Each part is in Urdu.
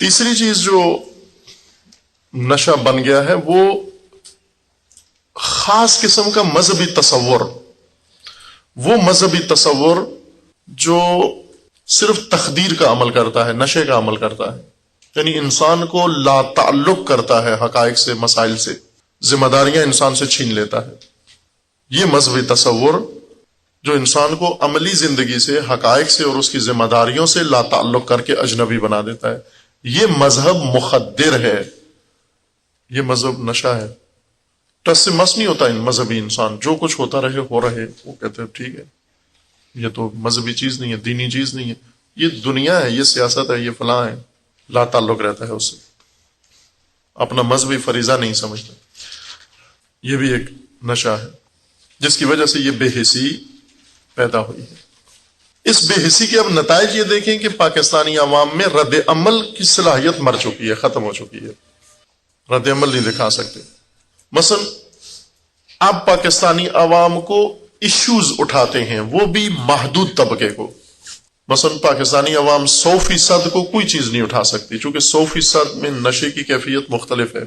تیسری چیز جو نشہ بن گیا ہے وہ خاص قسم کا مذہبی تصور، وہ مذہبی تصور جو صرف تخدیر کا عمل کرتا ہے، نشے کا عمل کرتا ہے، یعنی انسان کو لا تعلق کرتا ہے حقائق سے، مسائل سے، ذمہ داریاں انسان سے چھین لیتا ہے۔ یہ مذہبی تصور جو انسان کو عملی زندگی سے، حقائق سے اور اس کی ذمہ داریوں سے لا تعلق کر کے اجنبی بنا دیتا ہے، یہ مذہب مخدر ہے، یہ مذہب نشہ ہے۔ ٹس سے مس نہیں ہوتا مذہبی انسان، جو کچھ ہوتا رہے ہو رہے، وہ کہتے ہیں ٹھیک ہے، یہ تو مذہبی چیز نہیں ہے، دینی چیز نہیں ہے، یہ دنیا ہے، یہ سیاست ہے، یہ فلاں ہے، لا تعلق رہتا ہے اس سے، اپنا مذہبی فریضہ نہیں سمجھتا۔ یہ بھی ایک نشہ ہے جس کی وجہ سے یہ بے حسی پیدا ہوئی ہے۔ اس بے حسی کے اب نتائج یہ دیکھیں کہ پاکستانی عوام میں رد عمل کی صلاحیت مر چکی ہے، ختم ہو چکی ہے، رد عمل نہیں دکھا سکتے۔ مثلا اب پاکستانی عوام کو ایشوز اٹھاتے ہیں، وہ بھی محدود طبقے کو۔ مثلا پاکستانی عوام 100% کو کوئی چیز نہیں اٹھا سکتی، چونکہ 100% میں نشے کی کیفیت مختلف ہے۔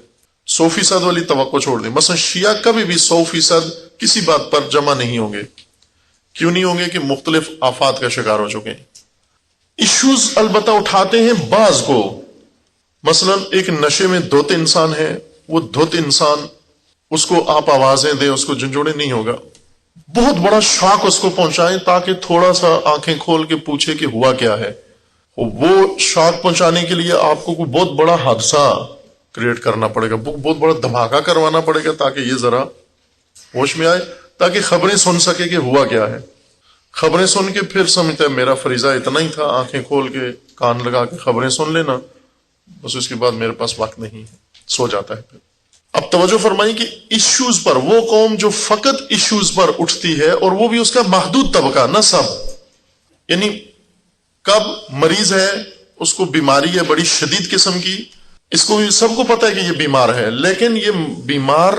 100% والی توقع چھوڑ دیں۔ مثلا شیعہ کبھی بھی 100% کسی بات پر جمع نہیں ہوں گے، کیوں نہیں ہوں گے؟ کہ مختلف آفات کا شکار ہو چکے ہیں۔ ایشوز البتہ اٹھاتے ہیں بعض کو، مثلا ایک نشے میں دھت انسان ہے، وہ دھت انسان، اس کو آپ آوازیں دیں، اس کو جھنجھوڑے نہیں ہوگا، بہت بڑا شاک اس کو پہنچائیں تاکہ تھوڑا سا آنکھیں کھول کے پوچھے کہ ہوا کیا ہے۔ وہ شاک پہنچانے کے لیے آپ کو کوئی بہت بڑا حادثہ کریٹ کرنا پڑے گا، بہت بڑا دھماکہ کروانا پڑے گا تاکہ یہ ذرا ہوش میں آئے، تاکہ خبریں سن سکے کہ ہوا کیا ہے۔ خبریں سن کے پھر سمجھتا ہے میرا فریضہ اتنا ہی تھا، آنکھیں کھول کے کان لگا کے خبریں سن لینا، بس اس کے بعد میرے پاس وقت نہیں ہے، سو جاتا ہے۔ پھر اب توجہ فرمائیں کہ ایشوز پر، وہ قوم جو فقط ایشوز پر اٹھتی ہے، اور وہ بھی اس کا محدود طبقہ، نہ سب، یعنی کب مریض ہے، اس کو بیماری ہے بڑی شدید قسم کی، اس کو سب کو پتا ہے کہ یہ بیمار ہے، لیکن یہ بیمار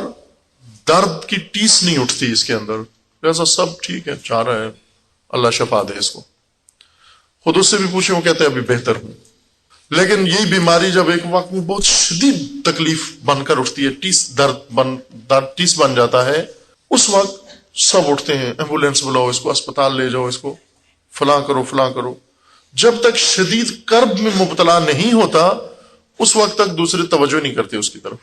درد کی ٹیس نہیں اٹھتی اس کے اندر، ایسا سب ٹھیک ہے، چاہ رہا ہے اللہ شفا دے اس کو، خود اس سے بھی پوچھیں، وہ کہتے ہیں ابھی بہتر ہوں۔ لیکن یہی بیماری جب ایک وقت میں بہت شدید تکلیف بن کر اٹھتی ہے، درد ٹیس بن جاتا ہے، اس وقت سب اٹھتے ہیں، ایمبولینس بلاؤ، اس کو اسپتال لے جاؤ، اس کو فلاں کرو فلاں کرو۔ جب تک شدید کرب میں مبتلا نہیں ہوتا اس وقت تک دوسرے توجہ نہیں کرتے اس کی طرف۔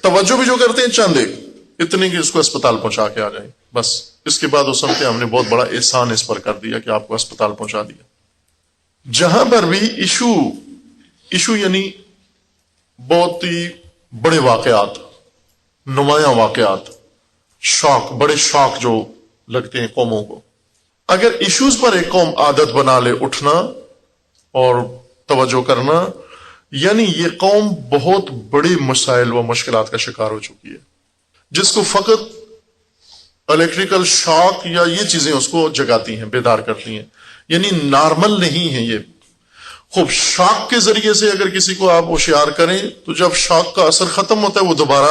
توجہ بھی جو کرتے ہیں چند ایک اتنے کہ اس کو اسپتال پہنچا کے آ جائیں، بس اس کے بعد وہ سمجھتے ہم نے بہت بڑا احسان اس پر کر دیا کہ آپ کو اسپتال پہنچا دیا۔ جہاں پر بھی ایشو یعنی بہت ہی بڑے واقعات، نمایاں واقعات، شوق، بڑے شوق جو لگتے ہیں قوموں کو، اگر ایشوز پر ایک قوم عادت بنا لے اٹھنا اور توجہ کرنا، یعنی یہ قوم بہت بڑی مسائل و مشکلات کا شکار ہو چکی ہے، جس کو فقط الیکٹریکل شاک یا یہ چیزیں اس کو جگاتی ہیں، بیدار کرتی ہیں، یعنی نارمل نہیں ہے یہ۔ خوب شاک کے ذریعے سے اگر کسی کو آپ ہوشیار کریں تو جب شاک کا اثر ختم ہوتا ہے وہ دوبارہ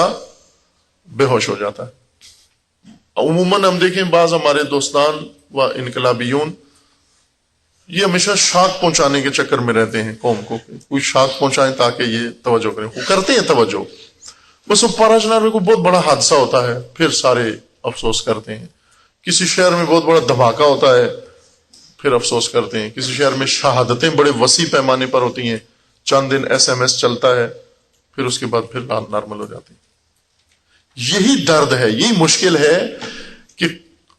بے ہوش ہو جاتا ہے۔ عموماً ہم دیکھیں بعض ہمارے دوستان و انقلابیون یہ ہمیشہ شاک پہنچانے کے چکر میں رہتے ہیں قوم کو، کوئی شاک پہنچائیں تاکہ یہ توجہ کریں، وہ کرتے ہیں توجہ، بس وہ پارا جناب کو بہت بڑا حادثہ ہوتا ہے پھر سارے افسوس کرتے ہیں، کسی شہر میں بہت بڑا دھماکہ ہوتا ہے پھر افسوس کرتے ہیں، کسی شہر میں شہادتیں بڑے وسیع پیمانے پر ہوتی ہیں، چند دن SMS چلتا ہے، پھر اس کے بعد پھر نارمل ہو جاتے ہیں۔ یہی درد ہے، یہی مشکل ہے کہ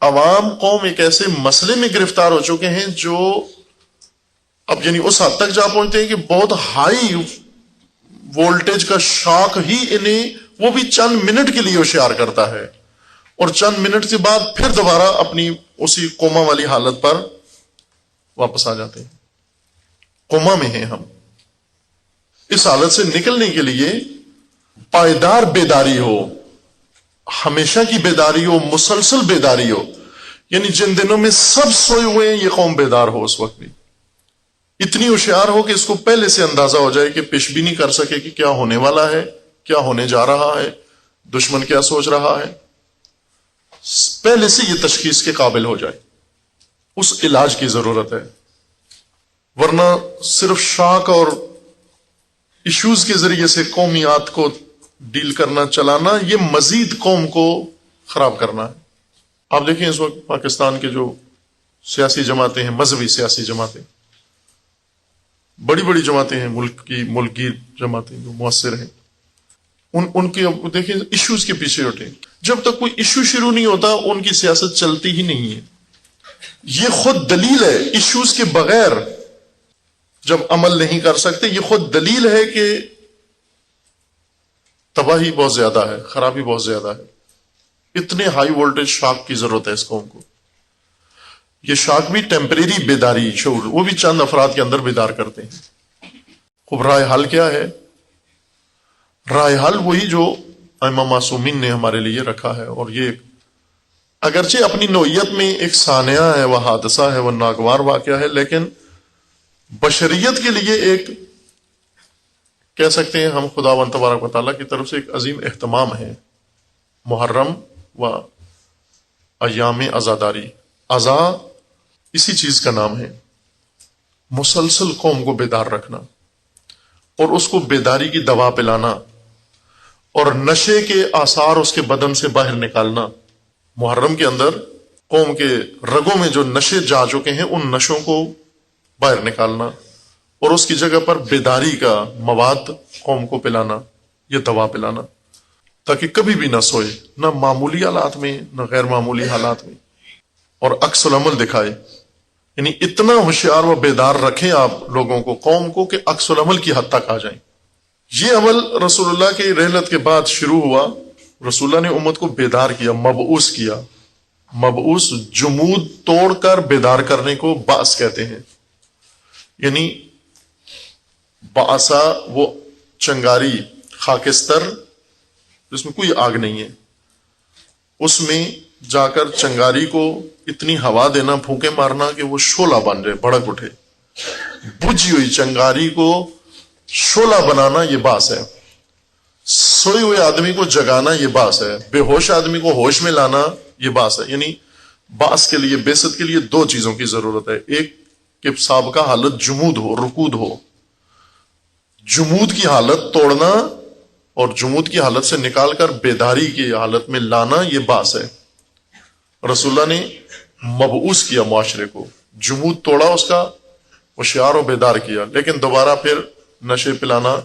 عوام قوم ایک ایسے مسئلے میں گرفتار ہو چکے ہیں جو اب یعنی اس حد تک جا پہنچتے ہیں کہ بہت ہائی وولٹیج کا شاک ہی انہیں وہ بھی چند منٹ کے لیے ہوشیار کرتا ہے، اور چند منٹ کے بعد پھر دوبارہ اپنی اسی کوما والی حالت پر واپس آ جاتے ہیں۔ کوما میں ہیں ہم۔ اس حالت سے نکلنے کے لیے پائیدار بیداری ہو، ہمیشہ کی بیداری ہو، مسلسل بیداری ہو، یعنی جن دنوں میں سب سوئے ہوئے ہیں یہ قوم بیدار ہو، اس وقت بھی اتنی ہوشیار ہو کہ اس کو پہلے سے اندازہ ہو جائے کہ پیش بھی نہیں کر سکے کہ کیا ہونے والا ہے، کیا ہونے جا رہا ہے، دشمن کیا سوچ رہا ہے، پہلے سے یہ تشخیص کے قابل ہو جائے۔ اس علاج کی ضرورت ہے، ورنہ صرف شاک اور ایشوز کے ذریعے سے قومیات کو ڈیل کرنا چلانا، یہ مزید قوم کو خراب کرنا ہے۔ آپ دیکھیں اس وقت پاکستان کے جو سیاسی جماعتیں ہیں، مذہبی سیاسی جماعتیں، بڑی بڑی جماعتیں ہیں، ملکی جماعتیں جو مؤثر ہیں، ان کے دیکھیں ایشوز کے پیچھے اٹھیں۔ جب تک کوئی ایشو شروع نہیں ہوتا ان کی سیاست چلتی ہی نہیں ہے۔ یہ خود دلیل ہے، ایشوز کے بغیر جب عمل نہیں کر سکتے، یہ خود دلیل ہے کہ تباہی بہت زیادہ ہے، خرابی بہت زیادہ ہے۔ اتنے ہائی وولٹیج شاک کی ضرورت ہے اس قوم کو۔ یہ شاک بھی ٹیمپریری بیداری، شعور، وہ بھی چند افراد کے اندر بیدار کرتے ہیں۔ خوب رائے حل کیا ہے؟ رائے حل وہی جو ائمہ معصومین نے ہمارے لیے رکھا ہے، اور یہ اگرچہ اپنی نوعیت میں ایک سانحہ ہے، وہ حادثہ ہے، وہ ناگوار واقعہ ہے، لیکن بشریت کے لیے ایک کہہ سکتے ہیں ہم خداوند تبارک و تعالیٰ کی طرف سے ایک عظیم اہتمام ہے۔ محرم و ایام عزاداری، عزا اسی چیز کا نام ہے، مسلسل قوم کو بیدار رکھنا اور اس کو بیداری کی دوا پلانا اور نشے کے آثار اس کے بدن سے باہر نکالنا۔ محرم کے اندر قوم کے رگوں میں جو نشے جا چکے ہیں ان نشوں کو باہر نکالنا اور اس کی جگہ پر بیداری کا مواد قوم کو پلانا، یہ دوا پلانا، تاکہ کبھی بھی نہ سوئے، نہ معمولی حالات میں نہ غیر معمولی حالات میں، اور عکس العمل دکھائے۔ یعنی اتنا ہوشیار و بیدار رکھیں آپ لوگوں کو، قوم کو، کہ عکس العمل کی حد تک آ جائیں۔ یہ عمل رسول اللہ کی رحلت کے بعد شروع ہوا۔ رسول اللہ نے امت کو بیدار کیا، مبعوث کیا۔ مبعوث جمود توڑ کر بیدار کرنے کو بعث کہتے ہیں۔ یعنی بعثا وہ چنگاری خاکستر جس میں کوئی آگ نہیں ہے، اس میں جا کر چنگاری کو اتنی ہوا دینا، پھونکے مارنا کہ وہ شعلہ بن جائے، بھڑک اٹھے۔ بجھی ہوئی چنگاری کو شعلہ بنانا یہ باعث ہے۔ سوئے ہوئے آدمی کو جگانا یہ باعث ہے۔ بے ہوش آدمی کو ہوش میں لانا یہ باعث ہے۔ یعنی باعث کے لیے، بعثت کے لیے دو چیزوں کی ضرورت ہے۔ ایک کہ سابقہ حالت جمود ہو، رکود ہو، جمود کی حالت توڑنا اور جمود کی حالت سے نکال کر بیداری کی حالت میں لانا یہ باعث ہے۔ رسول اللہ نے مبعوث کیا معاشرے کو، جمود توڑا اس کا، ہوشیار و بیدار کیا، لیکن دوبارہ پھر نشے پلانا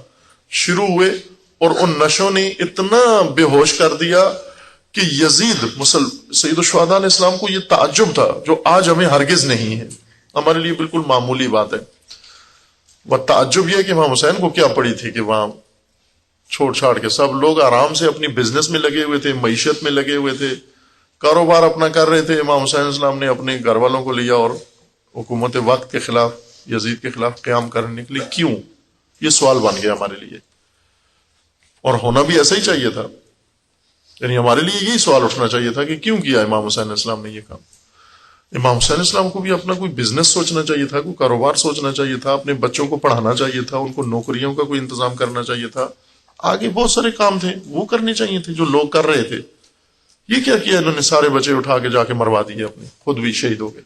شروع ہوئے، اور ان نشوں نے اتنا بے ہوش کر دیا کہ یزید سید الشہداء علیہ السلام کو یہ تعجب تھا جو آج ہمیں ہرگز نہیں ہے، ہمارے لیے بالکل معمولی بات ہے۔ وہ تعجب یہ کہ امام حسین کو کیا پڑی تھی کہ وہاں چھوڑ چھاڑ کے سب لوگ آرام سے اپنی بزنس میں لگے ہوئے تھے، معیشت میں لگے ہوئے تھے، کاروبار اپنا کر رہے تھے۔ امام حسین علیہ السلام نے اپنے گھر والوں کو لیا اور حکومت وقت کے خلاف، یزید کے خلاف قیام کرنے کے لیے کیوں؟ یہ سوال بن گیا ہمارے لیے، اور ہونا بھی ایسا ہی چاہیے تھا۔ یعنی ہمارے لیے یہی سوال اٹھنا چاہیے تھا کہ کیوں کیا امام حسین علیہ السلام نے یہ کام۔ امام حسین علیہ السلام کو بھی اپنا کوئی بزنس سوچنا چاہیے تھا، کوئی کاروبار سوچنا چاہیے تھا، اپنے بچوں کو پڑھانا چاہیے تھا، ان کو نوکریوں کا کوئی انتظام کرنا چاہیے تھا، آگے بہت سارے کام تھے وہ کرنے چاہیے تھے جو لوگ کر رہے تھے۔ یہ کیا کیا انہوں نے؟ سارے بچے اٹھا کے جا کے مروا دیے اپنے، خود بھی شہید ہو گئے۔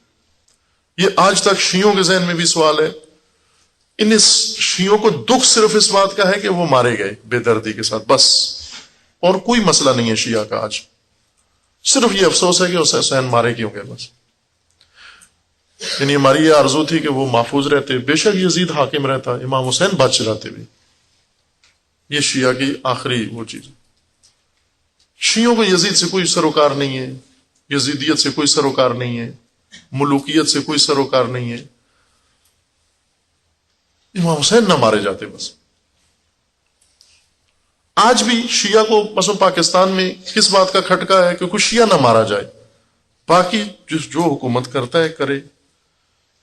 یہ آج تک شیعوں کے ذہن میں بھی سوال ہے۔ ان شیعوں کو دکھ صرف اس بات کا ہے کہ وہ مارے گئے بے دردی کے ساتھ، بس، اور کوئی مسئلہ نہیں ہے شیعہ کا آج۔ صرف یہ افسوس ہے کہ حسین مارے کیوں گئے، بس۔ یعنی ہماری یہ آرزو تھی کہ وہ محفوظ رہتے، بے شک یزید حاکم رہتا، امام حسین بادشاہ رہتے بھی۔ یہ شیعہ کی آخری وہ چیز۔ شیعوں کو یزید سے کوئی سروکار نہیں ہے، یزیدیت سے کوئی سروکار نہیں ہے، ملوکیت سے کوئی سروکار نہیں ہے۔ امام حسین نہ مارے جاتے بس۔ آج بھی شیعہ کو مثلا پاکستان میں کس بات کا کھٹکا ہے کہ کوئی شیعہ نہ مارا جائے، باقی جو حکومت کرتا ہے کرے،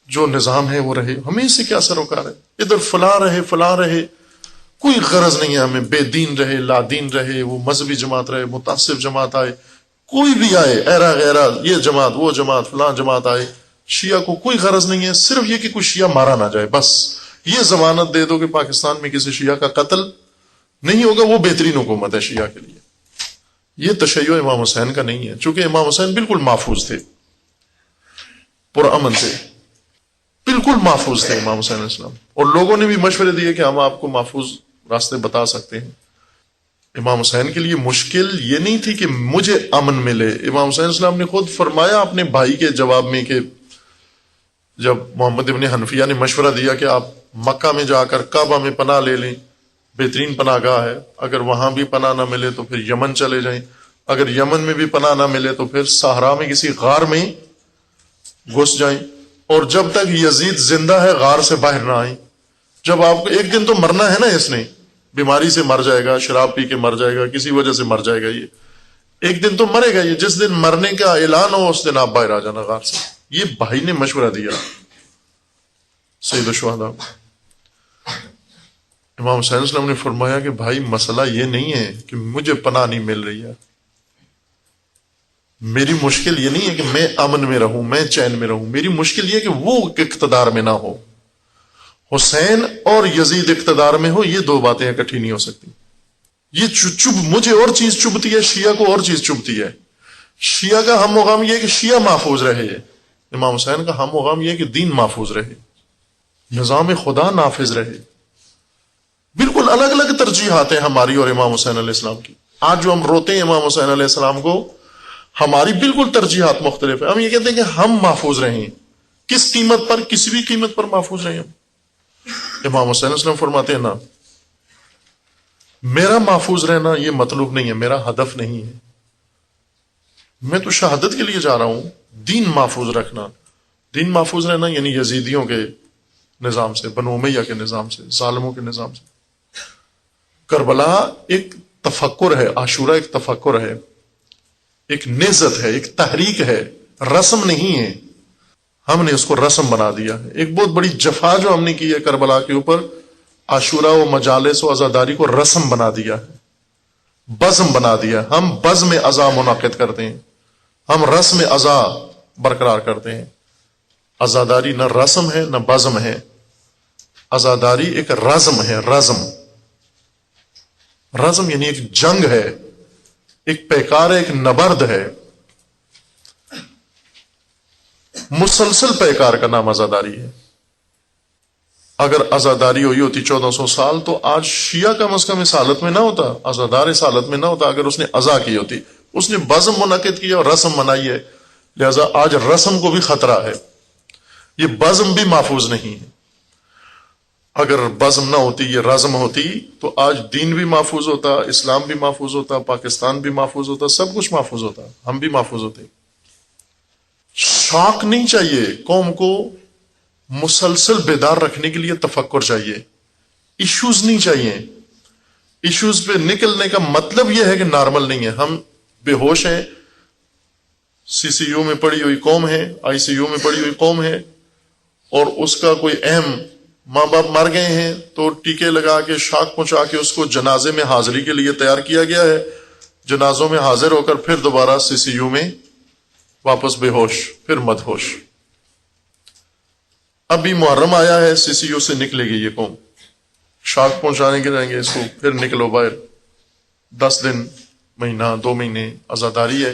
جو نظام ہے وہ رہے، ہمیں اس سے کیا سروکار ہے؟ ادھر فلاں رہے فلاں رہے، کوئی غرض نہیں ہے ہمیں، بے دین رہے، لا دین رہے، وہ مذہبی جماعت رہے، متعصب جماعت آئے، کوئی بھی آئے، ایرا غیرہ، یہ جماعت وہ جماعت فلاں جماعت آئے، شیعہ کو کوئی غرض نہیں ہے، صرف یہ کہ کوئی شیعہ مارا نہ جائے، بس یہ ضمانت دے دو کہ پاکستان میں کسی شیعہ کا قتل نہیں ہوگا، وہ بہترین حکومت ہے شیعہ کے لیے۔ یہ تشیع امام حسین کا نہیں ہے، چونکہ امام حسین بالکل محفوظ تھے، پرامن تھے، بالکل محفوظ تھے امام حسین علیہ السلام، اور لوگوں نے بھی مشورے دیے کہ ہم آپ کو محفوظ راستے بتا سکتے ہیں. امام حسین کے لیے مشکل یہ نہیں تھی کہ مجھے امن ملے. امام حسین السلام نے خود فرمایا اپنے بھائی کے جواب میں کہ جب محمد ابن حنفیہ نے مشورہ دیا کہ آپ مکہ میں جا کر کعبہ میں پناہ لے لیں، بہترین پناہ گاہ ہے، اگر وہاں بھی پناہ نہ ملے تو پھر یمن چلے جائیں، اگر یمن میں بھی پناہ نہ ملے تو پھر صحرا میں کسی غار میں گھس جائیں، اور جب تک یزید زندہ ہے غار سے باہر نہ آئیں. جب آپ کو ایک دن تو مرنا ہے نا، اس نے بیماری سے مر جائے گا، شراب پی کے مر جائے گا، کسی وجہ سے مر جائے گا، یہ ایک دن تو مرے گا. یہ جس دن مرنے کا اعلان ہو اس دن آپ باہر آ جانا غار سے. یہ بھائی نے مشورہ دیا سید الشہداء. امام حسین السلام نے فرمایا کہ بھائی مسئلہ یہ نہیں ہے کہ مجھے پناہ نہیں مل رہی ہے، میری مشکل یہ نہیں ہے کہ میں امن میں رہوں، میں چین میں رہوں، میری مشکل یہ کہ وہ اقتدار میں نہ ہو. حسین اور یزید اقتدار میں ہو، یہ دو باتیں اکٹھی نہیں ہو سکتی. یہ مجھے اور چیز چبھتی ہے، شیعہ کو اور چیز چبھتی ہے. شیعہ کا ہم مقام یہ ہے کہ شیعہ محفوظ رہے، امام حسین کا ہم مقام یہ ہے کہ دین محفوظ رہے، نظام خدا نافذ رہے. بالکل الگ الگ ترجیحات ہیں ہماری اور امام حسین علیہ السلام کی. آج جو ہم روتے ہیں امام حسین علیہ السلام کو، ہماری بالکل ترجیحات مختلف ہیں. ہم یہ کہتے ہیں کہ ہم محفوظ رہیں، کس قیمت پر؟ کسی بھی قیمت پر محفوظ رہیں. امام حسین علیہ السلام فرماتے ہیں نا، میرا محفوظ رہنا یہ مطلوب نہیں ہے، میرا ہدف نہیں ہے، میں تو شہادت کے لیے جا رہا ہوں. دین محفوظ رکھنا، دین محفوظ رہنا یعنی یزیدیوں کے نظام سے، بنو امیہ کے نظام سے، ظالموں کے نظام سے. کربلا ایک تفکر ہے، عاشورہ ایک تفکر ہے، ایک نہضت ہے، ایک تحریک ہے، رسم نہیں ہے. ہم نے اس کو رسم بنا دیا ہے. ایک بہت بڑی جفا جو ہم نے کی ہے کربلا کے اوپر، عاشورہ و مجالس و عزاداری کو رسم بنا دیا ہے، بزم بنا دیا. ہم بزم عزا منعقد کرتے ہیں، ہم رسم عزا برقرار کرتے ہیں. عزاداری نہ رسم ہے نہ بزم ہے، عزاداری ایک رزم ہے. رزم یعنی ایک جنگ ہے، ایک پیکار ہے، ایک نبرد ہے. مسلسل پیکار کا نام عزاداری ہے. اگر عزاداری ہوئی ہوتی 1400 سال تو آج شیعہ کم از کم اس حالت میں نہ ہوتا، عزادار اس حالت میں نہ ہوتا. اگر اس نے عزا کی ہوتی، اس نے بزم منعقد کیا اور رسم منائی ہے، لہذا آج رسم کو بھی خطرہ ہے. یہ بزم بھی محفوظ نہیں ہے. اگر بزم نہ ہوتی، یہ رزم ہوتی، تو آج دین بھی محفوظ ہوتا، اسلام بھی محفوظ ہوتا، پاکستان بھی محفوظ ہوتا، سب کچھ محفوظ ہوتا، ہم بھی محفوظ ہوتے. شوق نہیں چاہیے قوم کو، مسلسل بیدار رکھنے کے لیے تفکر چاہیے. ایشوز نہیں چاہیے. ایشوز پہ نکلنے کا مطلب یہ ہے کہ نارمل نہیں ہے، ہم بے ہوش ہیں. سی سی یو میں پڑی ہوئی قوم ہے، آئی سی یو میں پڑی ہوئی قوم ہے، اور اس کا کوئی اہم ماں باپ مر گئے ہیں تو ٹیکے لگا کے شاک پہنچا کے اس کو جنازے میں حاضری کے لیے تیار کیا گیا ہے. جنازوں میں حاضر ہو کر پھر دوبارہ سی سی یو میں واپس بے ہوش، پھر مد ہوش. ابھی محرم آیا ہے، سی سی یو سے نکلے گی یہ قوم، شاک پہنچانے کے جائیں گے اس کو، پھر نکلو باہر. 10 دن، مہینہ، 2 مہینے عزاداری ہے،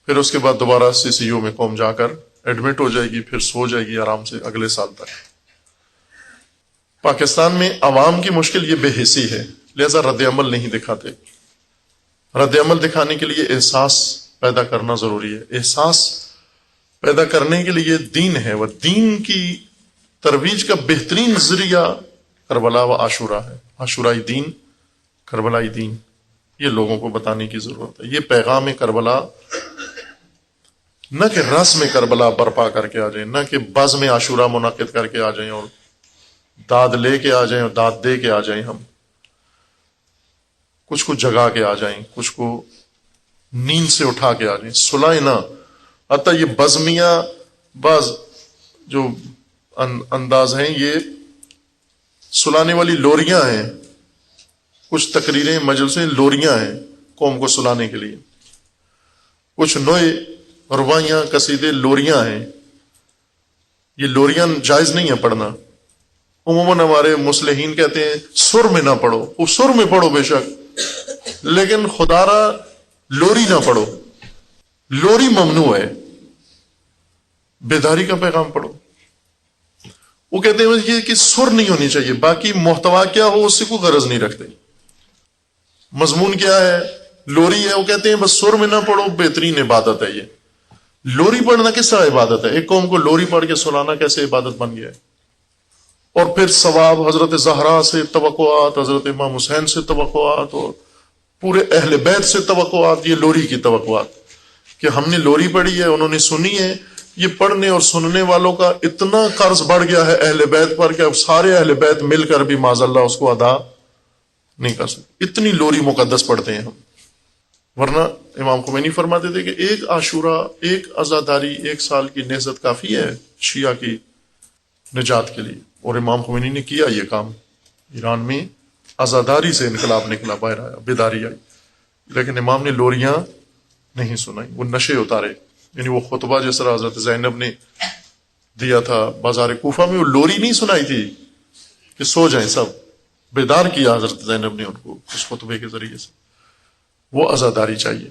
پھر اس کے بعد دوبارہ سی سی یو میں قوم جا کر ایڈمٹ ہو جائے گی، پھر سو جائے گی آرام سے اگلے سال تک. پاکستان میں عوام کی مشکل یہ بے حسی ہے، لہذا رد عمل نہیں دکھاتے. رد عمل دکھانے کے لیے احساس پیدا کرنا ضروری ہے. احساس پیدا کرنے کے لیے دین ہے، وہ دین کی ترویج کا بہترین ذریعہ کربلا و عاشورہ ہے. عاشورائی دین، کربلائی دین، یہ لوگوں کو بتانے کی ضرورت ہے. یہ پیغام کربلا نہ کہ رسم کربلا برپا کر کے آ جائیں، نہ کہ بزم عاشورہ منعقد کر کے آ جائیں اور داد لے کے آ جائیں اور داد دے کے آ جائیں. ہم کچھ کو جگا کے آ جائیں، کچھ کو نیند سے اٹھا کے آ جائیں، سلائیں نہ. حتیٰ یہ بزمیہ بعض جو انداز ہیں یہ سلانے والی لوریاں ہیں. کچھ تقریریں، مجلسیں لوریاں ہیں قوم کو سلانے کے لیے. کچھ نوئے روائیاں، قصیدے لوریاں ہیں. یہ لوریاں جائز نہیں ہے پڑھنا. عموماً ہمارے مصلحین کہتے ہیں سر میں نہ پڑھو. وہ سر میں پڑھو بے شک، لیکن خدا را لوری نہ پڑھو. لوری ممنوع ہے. بیداری کا پیغام پڑھو. وہ کہتے ہیں یہ کہ سر نہیں ہونی چاہیے، باقی محتوا کیا ہو اس سے کوئی غرض نہیں رکھتے، مضمون کیا ہے، لوری ہے، وہ کہتے ہیں بس سر میں نہ پڑھو، بہترین عبادت ہے یہ۔ لوری پڑھنا کس طرح عبادت ہے؟ ایک قوم کو لوری پڑھ کے سنانا کیسے عبادت بن گیا ہے؟ اور پھر ثواب، حضرت زہرا سے توقعات، حضرت امام حسین سے توقعات، اور پورے اہل بیت سے توقعات، یہ لوری کی توقعات کہ ہم نے لوری پڑھی ہے، انہوں نے سنی ہے۔ یہ پڑھنے اور سننے والوں کا اتنا قرض بڑھ گیا ہے اہل بیت پر کہ اب سارے اہل بیت مل کر بھی معاذ اللہ اس کو ادا نہیں کر سکتے، اتنی لوری مقدس پڑھتے ہیں ہم۔ ورنہ امام خمینی فرماتے تھے کہ ایک عاشورہ، ایک عزاداری، 1 سال کی نہضت کافی ہے شیعہ کی نجات کے لیے، اور امام خمینی نے کیا یہ کام۔ ایران میں عزاداری سے انقلاب نکلا، باہر آیا، بیداری آئی، لیکن امام نے لوریاں نہیں سنائی، وہ نشے اتارے۔ یعنی وہ خطبہ جس طرح حضرت زینب نے دیا تھا بازار کوفہ میں، وہ لوری نہیں سنائی تھی کہ سو جائیں سب، بیدار کیا حضرت زینب نے ان کو اس خطبے کے ذریعے سے۔ وہ عزاداری چاہیے۔